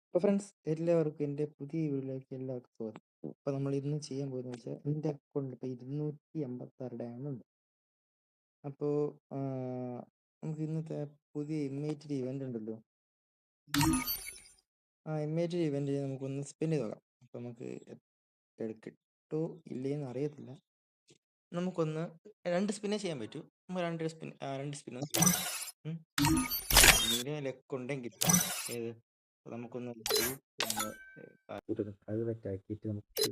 അപ്പോൾ ഫ്രണ്ട്സ് എല്ലാവർക്കും എൻ്റെ പുതിയ വീഡിയോയിലേക്ക് എല്ലാവർക്കും സ്വാഗതം. അപ്പോൾ നമ്മൾ ഇന്ന് ചെയ്യാൻ പോകുന്നത് വെച്ചാൽ എൻ്റെ അക്കൗണ്ടിൽ ഇപ്പോൾ 256 ഡയമണ്ട് ഉണ്ട്. അപ്പോൾ നമുക്ക് ഇന്നത്തെ പുതിയ ഇമ്മേറ്റഡ് ഇവൻ്റ് ഉണ്ടല്ലോ, ആ ഇമ്മേറ്റഡ് ഇവൻ്റ് നമുക്കൊന്ന് സ്പെൻഡ് ചെയ്ത് നോക്കാം. അപ്പോൾ നമുക്ക് കിട്ടോ ഇല്ലേന്ന് അറിയത്തില്ല. നമുക്കൊന്ന് 2 സ്പിന്നേ ചെയ്യാൻ പറ്റൂ. നമ്മൾ രണ്ട് സ്പിന്ന് ലക്ക് ഉണ്ടെങ്കിൽ ഏത് നമുക്കൊന്ന് പ്രൈവറ്റ് ആക്കിയിട്ട് നമുക്ക്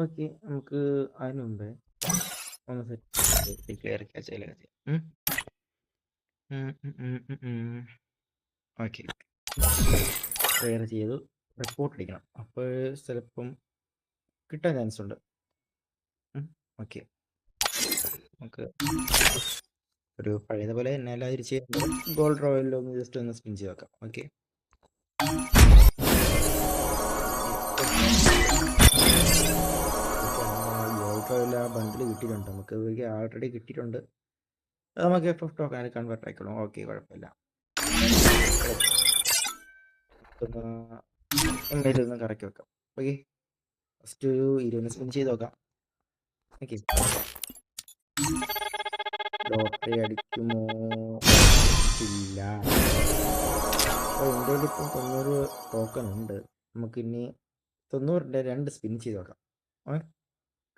ഓക്കെ നമുക്ക് അതിന് മുമ്പേ ഒന്ന് സെറ്റ് ക്ലിയർ ഓക്കെ ക്ലിയർ ചെയ്തു. റിപ്പോർട്ട് അടിക്കണം, അപ്പോൾ ചിലപ്പം കിട്ടാൻ ചാൻസ് ഉണ്ട്. ഓക്കെ നമുക്ക് ഒരു പഴയതുപോലെ തന്നെ എല്ലാവരും ചെയ്യുന്നത് ഗോൾഡ് റോയലിൽ ഒന്ന് ജസ്റ്റ് ഒന്ന് സ്പിൻ ചെയ്ത് വെക്കാം. ഓക്കെ ഗോൾഡ് റോയൽ ആ ബണ്ടിൽ കിട്ടിയിട്ടുണ്ട്, നമുക്ക് ആൾറെഡി കിട്ടിയിട്ടുണ്ട്. നമുക്ക് FF ടോക്കൺ കൺവേർട്ട് ആയിക്കോളും. ഓക്കെ കുഴപ്പമില്ല. ഒന്ന് കറക്കി വെക്കാം. ഓക്കെ ഫസ്റ്റ് ഒരു 20 സ്പിൻ ചെയ്ത് നോക്കാം. ഓക്കെ ലോട്ടറി അടിക്കുമോ? ഇല്ല. അപ്പോൾ എൻ്റെ ഇപ്പം 90 ടോക്കൺ ഉണ്ട്. നമുക്കിനി 90ൻ്റെ 2 സ്പിൻ ചെയ്ത് നോക്കാം.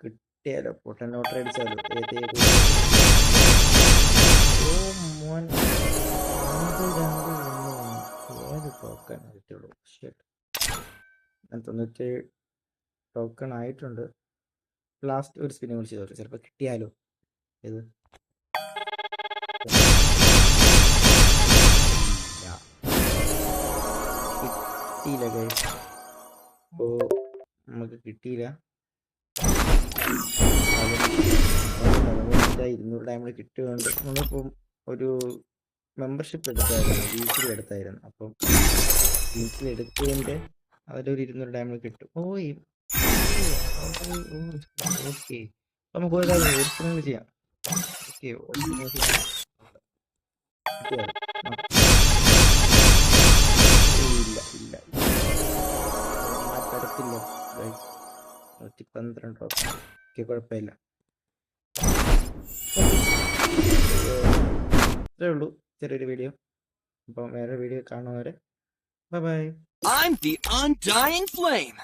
കിട്ടിയാലോ, പൊട്ടൻ ലോട്ടറി അടിച്ചാലോ. ഏത് ടോക്കൺ കിട്ടുള്ളൂ? ഞാൻ 90 ടോക്കൺ ആയിട്ടുണ്ട്. ലാസ്റ്റ് ഒരു സ്പിന്നെ കൂടി ചെയ്തോട്ടെ, ചിലപ്പോൾ കിട്ടിയാലോ. ഏത് കിട്ടിയില്ല ഗൈസ്. അപ്പോൾ നമുക്ക് കിട്ടിയില്ല. 200 ഡയമണ്ട് കിട്ടുകയുണ്ട്. നമ്മളിപ്പം ഒരു മെമ്പർഷിപ്പ് എടുത്തായിരുന്നു, വീക്കിലി എടുത്തായിരുന്നു. അപ്പം വീക്കിലി എടുത്തതിൻ്റെ അതിലൊരു 200 ഡയമണ്ട് കിട്ടും. ഓക്കെ നമുക്ക് ഒരു കാര്യം ചെയ്യാം. ഓക്കെ ഇല്ല ഇല്ല മാറ്റത്തില്ല. 112 ഓക്കെ കുഴപ്പമില്ല. ഇത്രേ ഉള്ളൂ ചെറിയൊരു വീഡിയോ. അപ്പം വേറെ വീഡിയോ കാണുന്നവരെ bye bye. I'm the undying flame.